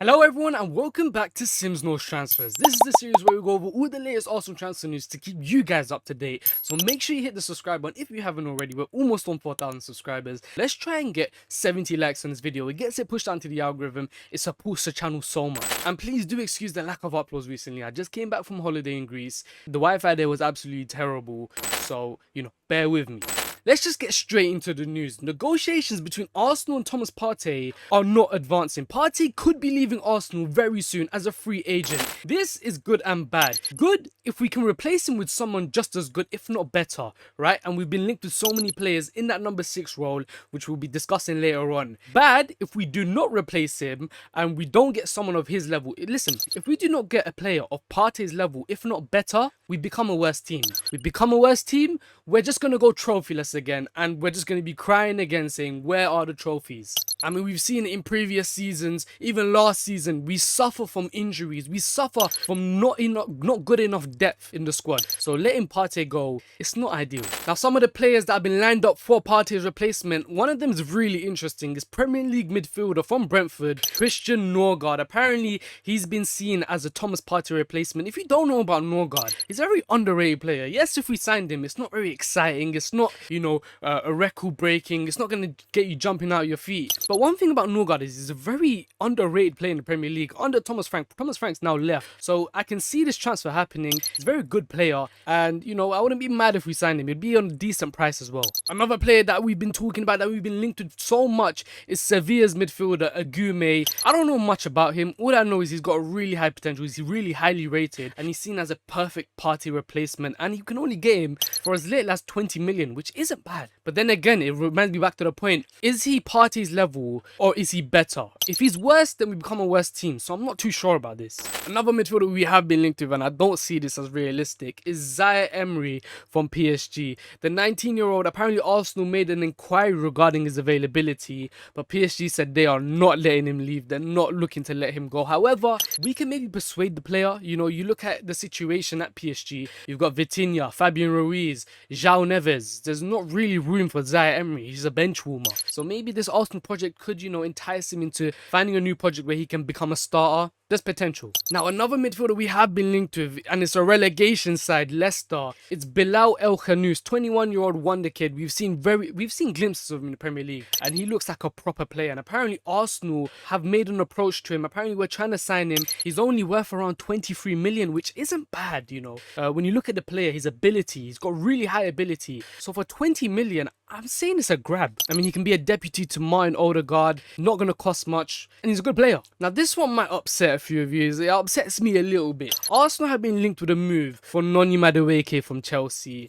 Hello everyone and welcome back to SimzKnowsTransfers. This is the series where we go over all the latest Arsenal transfer news to keep you guys up to date. So make sure you hit the subscribe button if you haven't already. We're almost on 4,000 subscribers. Let's try and get 70 likes on this video. It gets it pushed onto the algorithm. It supports the channel so much. And please do excuse the lack of uploads recently. I just came back from holiday in Greece. The Wi-Fi there was absolutely terrible. So, bear with me. Let's just get straight into the news. Negotiations between Arsenal and Thomas Partey are not advancing. Partey could be leaving Arsenal very soon as a free agent. This is good and bad. Good if we can replace him with someone just as good, if not better, right? And we've been linked with so many players in that number 6 role, which we'll be discussing later on. Bad if we do not replace him and we don't get someone of his level. Listen, if we do not get a player of Partey's level, if not better, we become a worse team. We become a worse team, we're just going to go trophyless again, and we're just going to be crying again saying, where are the trophies? I mean, we've seen it in previous seasons, even last season. We suffer from injuries. We suffer from not good enough depth in the squad. So letting Partey go, it's not ideal. Now, some of the players that have been lined up for Partey's replacement, one of them is really interesting. It's Premier League midfielder from Brentford, Christian Nørgaard. Apparently, he's been seen as a Thomas Partey replacement. If you don't know about Nørgaard, he's a very underrated player. Yes, if we signed him, it's not very exciting. It's not, a record breaking. It's not going to get you jumping out of your feet. But one thing about Norgaard is he's a very underrated player in the Premier League under Thomas Frank. Thomas Frank's now left, so I can see this transfer happening. He's a very good player, and I wouldn't be mad if we signed him. It'd be on a decent price as well. Another player that we've been talking about, that we've been linked with so much, is Sevilla's midfielder Agoume. I don't know much about him. All I know is he's got a really high potential. He's really highly rated, and he's seen as a perfect Partey replacement, and you can only get him for as little as 20 million, which isn't bad. But then again, it reminds me back to the point, is he Partey's level or is he better? If he's worse, then we become a worse team, so I'm not too sure about this. Another midfielder we have been linked with, and I don't see this as realistic, is Zaire Emery from PSG. The 19-year-old, apparently Arsenal made an inquiry regarding his availability, but PSG said they are not letting him leave. They're not looking to let him go. However, we can maybe persuade the player. You look at the situation at PSG. You've got Vitinha, Fabian Ruiz, João Neves. There's not really room for Zaire Emery. He's a bench warmer. So maybe this Arsenal project could, entice him into finding a new project where he can become a starter. There's potential. Now, another midfielder we have been linked with, and it's a relegation side, Leicester. It's Bilal El Khanous, 21-year-old wonder kid. We've seen glimpses of him in the Premier League, and he looks like a proper player. And apparently Arsenal have made an approach to him. Apparently we're trying to sign him. He's only worth around 23 million, which isn't bad, When you look at the player, his ability, he's got really high ability. So for 20 million, I'm saying it's a grab. I mean, he can be a deputy to Martin Odegaard, not going to cost much, and he's a good player. Now, this one might upset a few of you. It upsets me a little bit. Arsenal have been linked with a move for Noni Madueke from Chelsea.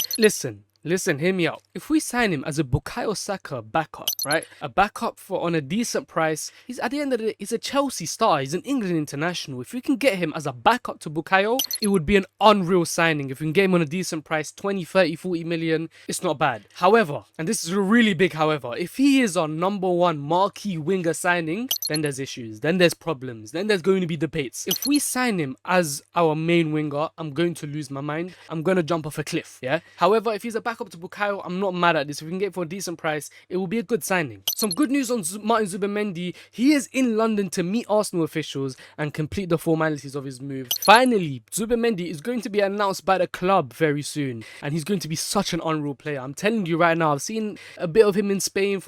Listen, hear me out. If we sign him as a Bukayo Saka backup, right? A backup on a decent price. He's at the end of the day, he's a Chelsea star. He's an England international. If we can get him as a backup to Bukayo, it would be an unreal signing. If we can get him on a decent price, 20, 30, 40 million, it's not bad. However, and this is a really big however, if he is our number one marquee winger signing, then there's issues. Then there's problems. Then there's going to be debates. If we sign him as our main winger, I'm going to lose my mind. I'm going to jump off a cliff, yeah? However, if he's a backup to Bukayo, I'm not mad at this. If we can get it for a decent price, it will be a good signing. Some good news on Martin Zubimendi. He is in London to meet Arsenal officials and complete the formalities of his move. Finally, Zubimendi is going to be announced by the club very soon, and he's going to be such an unreal player. I'm telling you right now, I've seen a bit of him in Spain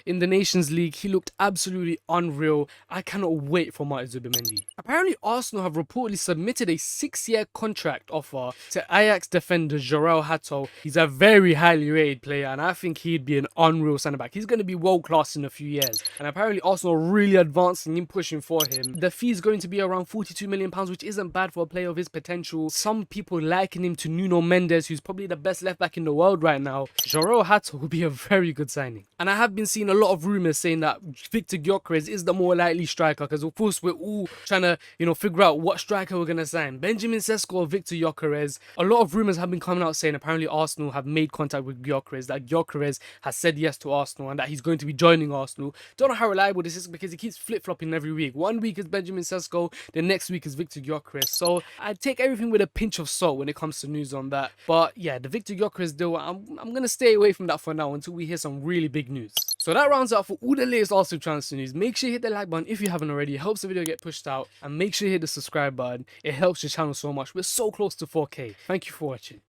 in the Nations League. He looked absolutely unreal. I cannot wait for Martin Zubimendi. Apparently, Arsenal have reportedly submitted a 6-year contract offer to Ajax defender Jorel Hato. He's a very highly rated player, and I think he'd be an unreal centre back. He's going to be world class in a few years, and apparently Arsenal are really advancing in pushing for him. The fee is going to be around £42 million, which isn't bad for a player of his potential. Some people liken him to Nuno Mendes, who's probably the best left back in the world right now. Jorel Hato will be a very good signing, and I have been seeing a lot of rumours saying that Victor Gyökeres is the more likely striker, because of course we're all trying to figure out what striker we're going to sign, Benjamin Sesko or Victor Gyökeres. A lot of rumours have been coming out saying apparently Arsenal have made contact with Gyökeres, that Gyökeres has said yes to Arsenal and that he's going to be joining Arsenal. Don't know how reliable this is because he keeps flip-flopping every week. One week is Benjamin Sesko, the next week is Victor Gyökeres. So I take everything with a pinch of salt when it comes to news on that. But yeah, the Victor Gyökeres deal, I'm going to stay away from that for now until we hear some really big news. So that rounds out for all the latest Arsenal transfer news. Make sure you hit the like button if you haven't already. It helps the video get pushed out. And make sure you hit the subscribe button. It helps the channel so much. We're so close to 4K. Thank you for watching.